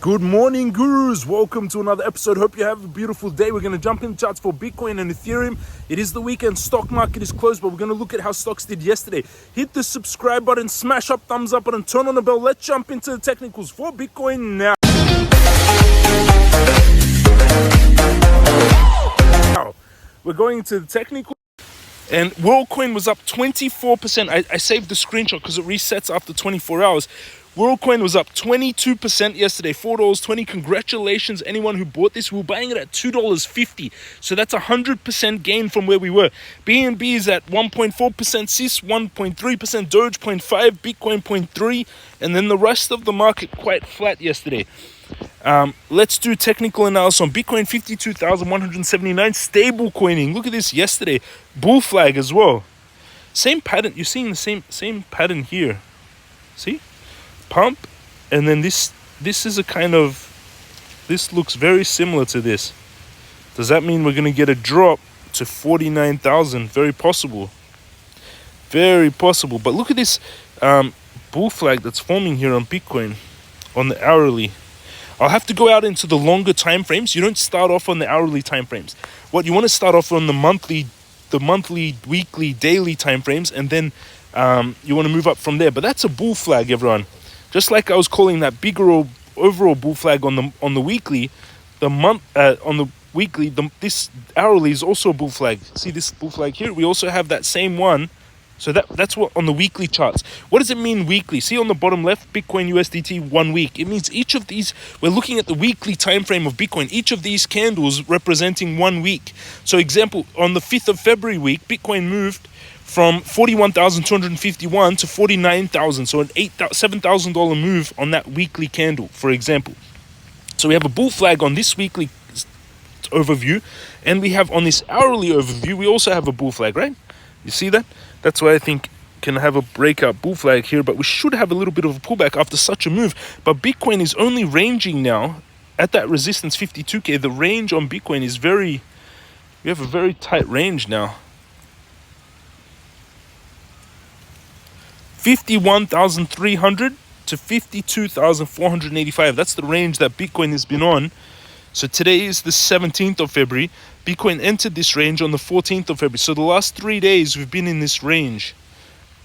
Good morning, gurus. Welcome to another episode. Hope you have a beautiful day. We're going to jump in charts for Bitcoin and Ethereum. It is the weekend. Stock market is closed, but we're going to look at how stocks did yesterday. Hit the subscribe button, smash up, thumbs up button, turn on the bell. Let's jump into the technicals for Bitcoin now. We're going to the technical. And WORLDCOIN was up 24%. I saved the screenshot because it resets after 24 hours. WORLDCOIN was up 22% yesterday, $4.20. Congratulations, anyone who bought this. We were buying it at $2.50. So that's 100% gain from where we were. BNB is at 1.4%, CIS 1.3%, Doge 0.5%, Bitcoin 0.3%, and then the rest of the market quite flat yesterday. Let's do technical analysis on Bitcoin, 52,179, stable coining. Look at this yesterday, bull flag as well. Same pattern, you're seeing the same pattern here. See? Pump, and then this is a kind of, this looks very similar to this. Does that mean we're going to get a drop to 49,000? Very possible. Very possible. But look at this bull flag that's forming here on Bitcoin on the hourly. I'll have to go out into the longer time frames. You don't start off on the hourly time frames. What you want to start off on the monthly, weekly, daily time frames, and then you want to move up from there. But that's a bull flag, everyone. Just like I was calling that bigger overall bull flag on the weekly, on the weekly, this hourly is also a bull flag. See this bull flag here? We also have that same one. So that's what on the weekly charts. What does it mean weekly? See on the bottom left, Bitcoin USDT 1 week. It means each of these, we're looking at the weekly time frame of Bitcoin. Each of these candles representing 1 week. So example, on the 5th of February week, Bitcoin moved from 41,251 to 49,000. So an $7,000 move on that weekly candle, for example. So we have a bull flag on this weekly overview, and we have on this hourly overview, we also have a bull flag, right? You see that? That's why I think can have a breakout bull flag here, but we should have a little bit of a pullback after such a move. But Bitcoin is only ranging now at that resistance 52K. The range on Bitcoin is we have a very tight range now. 51,300 to 52,485. That's the range that Bitcoin has been on. So today is the 17th of February. Bitcoin entered this range on the 14th of February. So the last 3 days we've been in this range.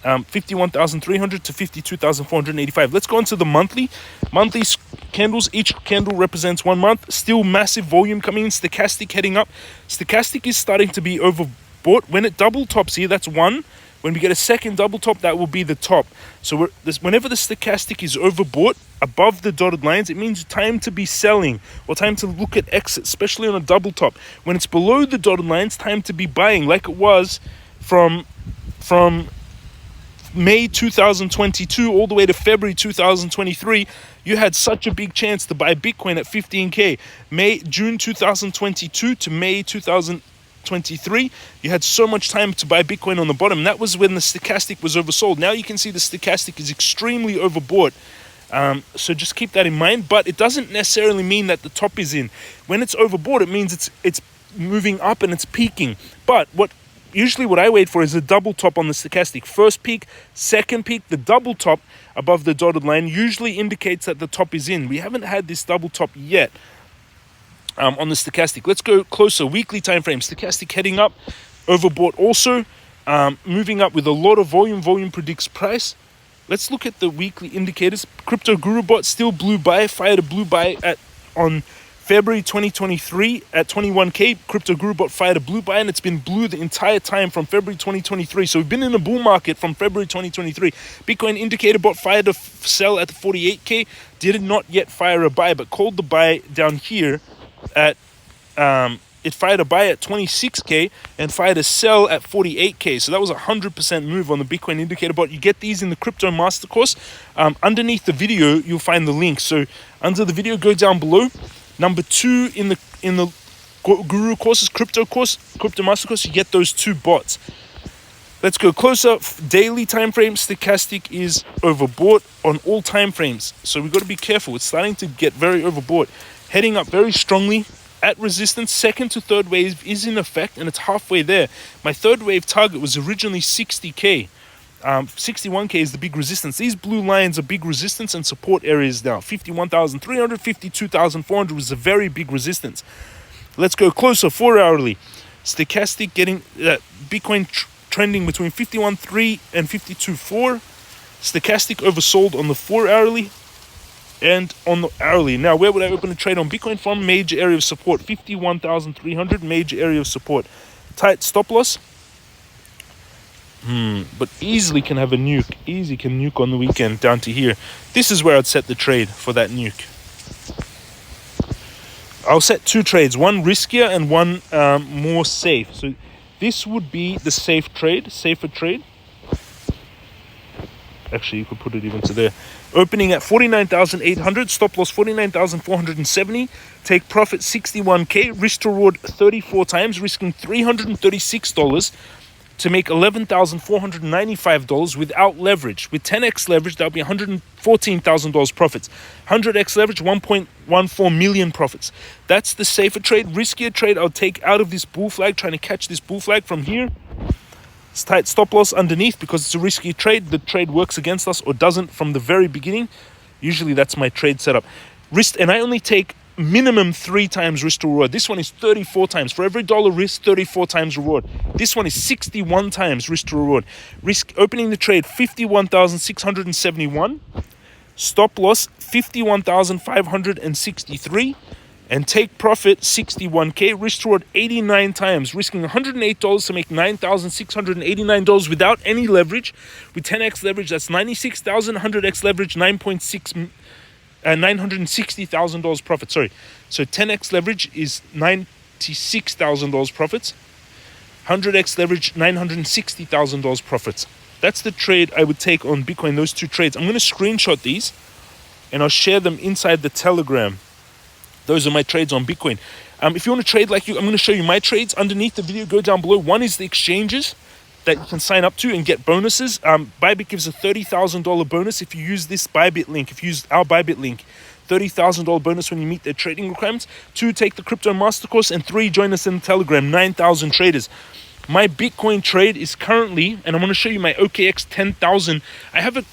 51,300 to 52,485. Let's go on to the monthly. Monthly candles, each candle represents 1 month. Still massive volume coming in. Stochastic heading up. Stochastic is starting to be overbought. When it double tops here, that's one. When we get a second double top, that will be the top. So whenever the stochastic is overbought above the dotted lines, it means time to be selling or time to look at exit, especially on a double top. When it's below the dotted lines, time to be buying, like it was from May 2022 all the way to February 2023. You had such a big chance to buy Bitcoin at 15K. June 2022 to May 2023, you had so much time to buy Bitcoin on the bottom. That was when the stochastic was oversold. Now you can see the stochastic is extremely overbought. So just keep that in mind. But it doesn't necessarily mean that the top is in. When it's overbought, it means it's moving up and it's peaking. But usually what I wait for is a double top on the stochastic. First peak, second peak, the double top above the dotted line usually indicates that the top is in. We haven't had this double top yet. On the stochastic. Let's go closer. Weekly time frame. Stochastic heading up. Overbought also. Moving up with a lot of volume. Volume predicts price. Let's look at the weekly indicators. Crypto Guru Bot still blue buy. Fired a blue buy on February 2023 at 21K. Crypto Guru Bot fired a blue buy, and it's been blue the entire time from February 2023. So we've been in a bull market from February 2023. Bitcoin Indicator Bot fired a sell at 48K. Did not yet fire a buy, but called the buy down here at it fired a buy at 26K and fired a sell at 48K. So that was a 100% move on the Bitcoin Indicator Bot. You get these in the Crypto Master Course. Underneath the video you'll find the link. So under the video, go down below. Number 2 in the Guru courses, Crypto Master Course, you get those 2 bots. Let's go closer. Daily time frame, stochastic is overbought on all time frames. So we've got to be careful. It's starting to get very overbought. Heading up very strongly at resistance. Second to third wave is in effect, and it's halfway there. My third wave target was originally 60K. 61k is the big resistance. These blue lines are big resistance and support areas now. 51,300, 52,400 was a very big resistance. Let's go closer, 4 hourly. Stochastic getting Bitcoin trending between 51.3 and 52.4. Stochastic oversold on the 4 hourly and on the hourly. Now, where would I open a trade on Bitcoin from? Major area of support, 51,300, major area of support. Tight stop loss. But easily can have a nuke. Easy can nuke on the weekend down to here. This is where I'd set the trade for that nuke. I'll set two trades, one riskier and one more safe. So this would be the safer trade. Actually, you could put it even to there. Opening at 49,800, stop loss 49,470. Take profit 61k, risk to reward 34 times, risking $336 to make $11,495 without leverage. With 10x leverage, that would be $114,000 profits. 100x leverage, 1.14 million profits. That's the safer trade. Riskier trade, I'll take out of this bull flag, trying to catch this bull flag from here. It's tight stop loss underneath because it's a risky trade. The trade works against us or doesn't from the very beginning. Usually that's my trade setup. Risk, and I only take minimum 3 times risk to reward. This one is 34 times. For every dollar risk, 34 times reward. This one is 61 times risk to reward. Risk opening the trade 51,671. Stop loss 51,563. And take profit 61k, risk to reward 89 times, risking $108 to make $9,689 without any leverage. With 10x leverage, that's $96,000. 100x leverage, $960,000 profit. Sorry, so 10x leverage is $96,000 profits. 100x leverage, $960,000 profits. That's the trade I would take on Bitcoin. Those two trades. I'm going to screenshot these, and I'll share them inside the Telegram. Those are my trades on Bitcoin. If you want to trade like you, I'm going to show you my trades underneath the video. Go down below. One is the exchanges that you can sign up to and get bonuses. Bybit gives a $30,000 bonus if you use this Bybit link. If you use our Bybit link, $30,000 bonus when you meet their trading requirements. 2, take the crypto master course, and 3, join us in Telegram. 9,000 traders. My Bitcoin trade is currently, and I'm going to show you my OKX 10,000. I have an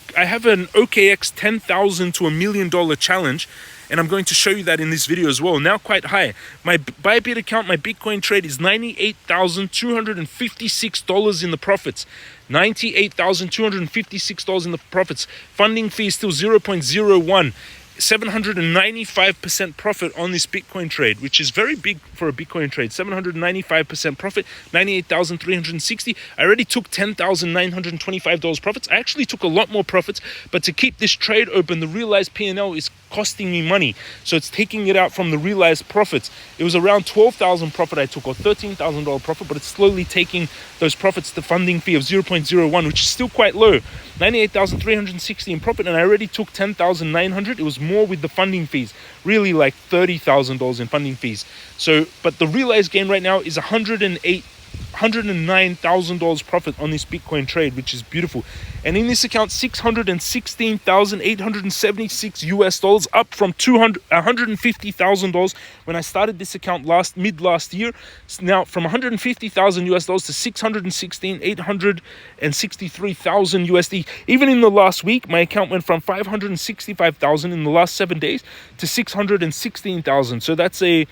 OKX 10,000 to $1 million challenge. And I'm going to show you that in this video as well. Now quite high. My Bybit account, my Bitcoin trade is $98,256 in the profits. $98,256 in the profits. Funding fee is still 0.01. 795% profit on this Bitcoin trade, which is very big for a Bitcoin trade. 795% profit, 98,360. I already took $10,925 profits. I actually took a lot more profits, but to keep this trade open, the realized P&L is costing me money. So it's taking it out from the realized profits. It was around 12,000 profit I took, or $13,000 profit, but it's slowly taking those profits to funding fee of 0.01, which is still quite low. 98,360 in profit, and I already took 10,900. It was more with the funding fees, really like $30,000 in funding fees. So, but the realized gain right now is $109,000 profit on this Bitcoin trade, which is beautiful. And in this account, $616,876 US, up from $150,000 when I started this account mid last year. Now from $150,000 US to $616,863,000 USD. Even in the last week, my account went from $565,000 in the last 7 days to $616,000. So that's a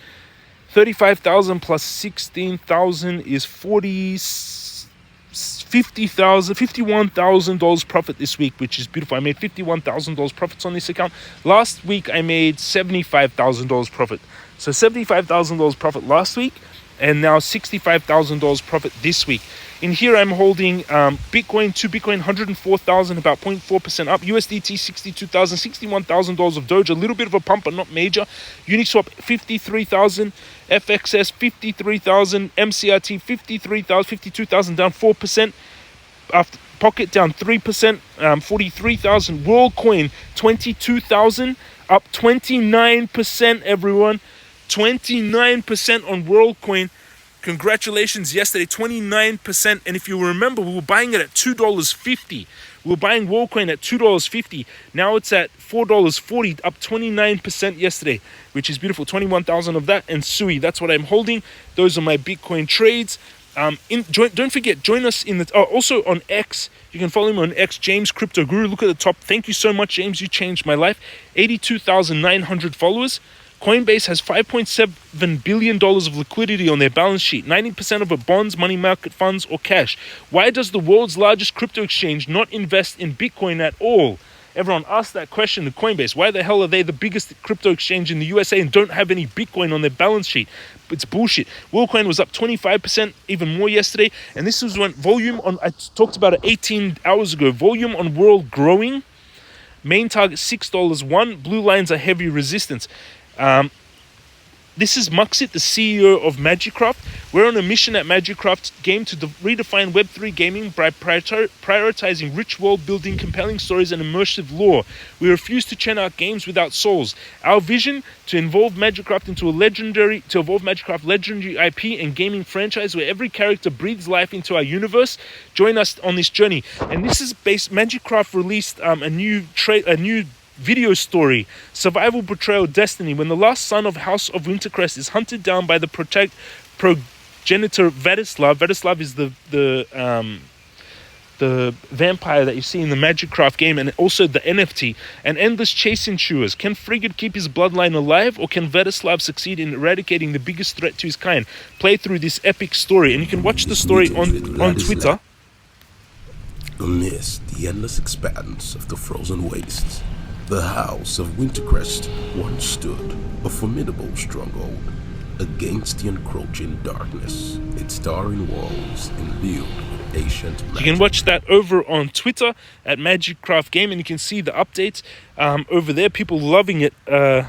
35,000 plus 16,000 is $51,000 profit this week, which is beautiful. I made $51,000 profits on this account. Last week, I made $75,000 profit. So $75,000 profit last week, and now $65,000 profit this week. In here, I'm holding Bitcoin, 2 Bitcoin, 104,000, about 0.4% up. USDT, 62,000, $61,000 of Doge, a little bit of a pump, but not major. Uniswap, 53,000. FXS, 53,000. MCRT, 53,000, 52,000, down 4%. After Pocket, down 3%, 43,000. WorldCoin, 22,000, up 29%, everyone. 29% on WorldCoin. Congratulations, yesterday, 29%. And if you remember, we were buying it at $2.50. We were buying WorldCoin at $2.50. Now it's at $4.40, up 29% yesterday, which is beautiful. 21,000 of that. And Sui, that's what I'm holding. Those are my Bitcoin trades. Don't forget, join us in the also on X. You can follow me on X, James Crypto Guru. Look at the top. Thank you so much, James. You changed my life. 82,900 followers. Coinbase has $5.7 billion of liquidity on their balance sheet. 90% of it bonds, money market funds, or cash. Why does the world's largest crypto exchange not invest in Bitcoin at all? Everyone asked that question to Coinbase. Why the hell are they the biggest crypto exchange in the USA and don't have any Bitcoin on their balance sheet? It's bullshit. WorldCoin was up 25%, even more yesterday. And this was when volume on, I talked about it 18 hours ago, volume on World growing. Main target $6.1. Blue lines are heavy resistance. This is Muxit, the CEO of MagicCraft. We're on a mission at MagicCraft Game to redefine Web3 gaming by prioritizing rich world-building, compelling stories, and immersive lore. We refuse to churn out games without souls. Our vision to evolve MagicCraft legendary IP and gaming franchise where every character breathes life into our universe. Join us on this journey. And this is MagicCraft released a new video story, Survival, Betrayal, Destiny. When the last son of House of Wintercrest is hunted down by the progenitor Vladislav. Vladislav is the vampire that you see in the MagicCraft game, and also the NFT. An endless chase ensues. Can Frigid keep his bloodline alive, or can Vladislav succeed in eradicating the biggest threat to his kind? Play through this epic story, and you can watch the story on Twitter. Amidst the endless expanse of the frozen wastes, the House of Wintercrest once stood, a formidable stronghold, against the encroaching darkness, its towering walls imbued with ancient magic. You can watch that over on Twitter at MagicCraft Game, and you can see the updates over there. People loving it. Better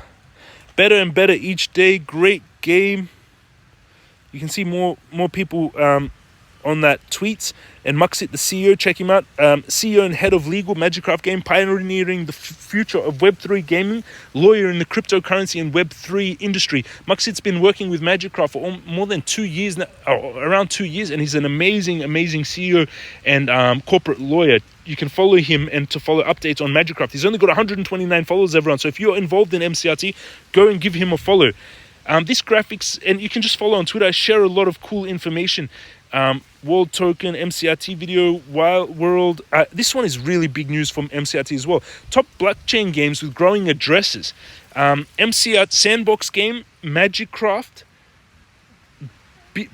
and better each day. Great game. You can see more people on that tweets. And Muxit, the CEO, check him out. CEO and head of legal, MagicCraft Game, pioneering the future of Web3 gaming, lawyer in the cryptocurrency and Web3 industry. Muxit's been working with MagicCraft for more than 2 years now, around 2 years, and he's an amazing CEO and corporate lawyer. You can follow him and to follow updates on MagicCraft. He's only got 129 followers, everyone. So if you're involved in MCRT, go and give him a follow. This graphics, and you can just follow on Twitter. I share a lot of cool information. World Token, MCRT video, Wild World. This one is really big news from MCRT as well. Top blockchain games with growing addresses. MCRT Sandbox game, MagicCraft, Big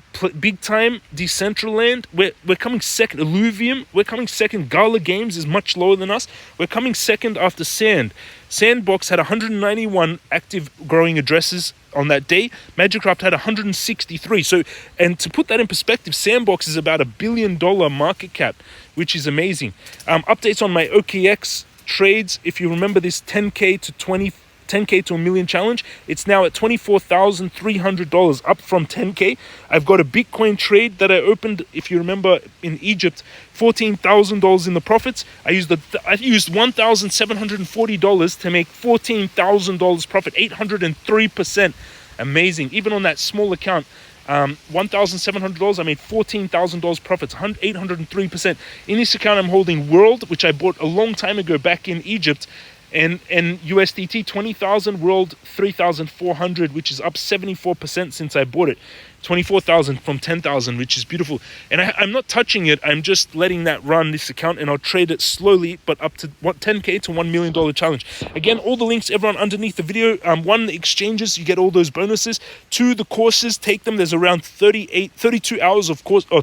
Time, Decentraland. We're coming second. Illuvium, we're coming second. Gala Games is much lower than us. We're coming second after Sand. Sandbox had 191 active growing addresses on that day. MagicCraft had 163. So, and to put that in perspective, Sandbox is about $1 billion market cap, which is amazing. Updates on my OKX trades. If you remember this 10K to $1 million challenge, it's now at $24,300, up from 10K. I've got a Bitcoin trade that I opened, if you remember, in Egypt, $14,000 in the profits. I used $1,740 to make $14,000 profit, 803%. Amazing. Even on that small account, $1,700, I made $14,000 profits, 803%. In this account, I'm holding World, which I bought a long time ago back in Egypt, and USDT 20,000, World 3,400, which is up 74% since I bought it. 24,000 from 10,000, which is beautiful. And I'm not touching it. I'm just letting that run, this account, and I'll trade it slowly, but up to 10K to $1 million challenge. Again, all the links, everyone, underneath the video. 1, the exchanges, you get all those bonuses. 2, the courses, take them. There's around 32 hours of course, or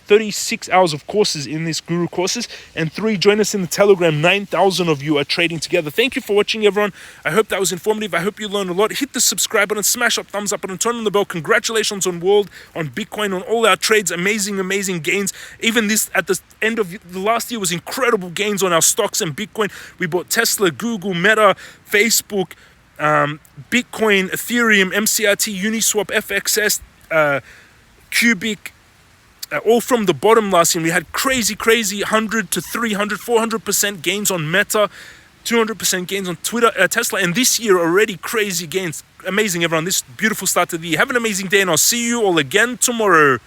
36 hours of courses in this Guru courses. And 3, join us in the Telegram. 9,000 of you are trading together. Thank you for watching, everyone. I hope that was informative. I hope you learned a lot. Hit the subscribe button, smash up, thumbs up button, turn on the bell. Congratulations on World, on Bitcoin, on all our trades. Amazing gains. Even this, at the end of the last year, was incredible gains on our stocks and Bitcoin. We bought Tesla, Google, Meta, Facebook, Bitcoin, Ethereum, MCRT, Uniswap, FXS, Cubic, all from the bottom last year. We had crazy 100 to 300, 400% gains on Meta, 200% gains on Twitter, Tesla, and this year already crazy gains. Amazing, everyone. This beautiful start to the year. Have an amazing day, and I'll see you all again tomorrow.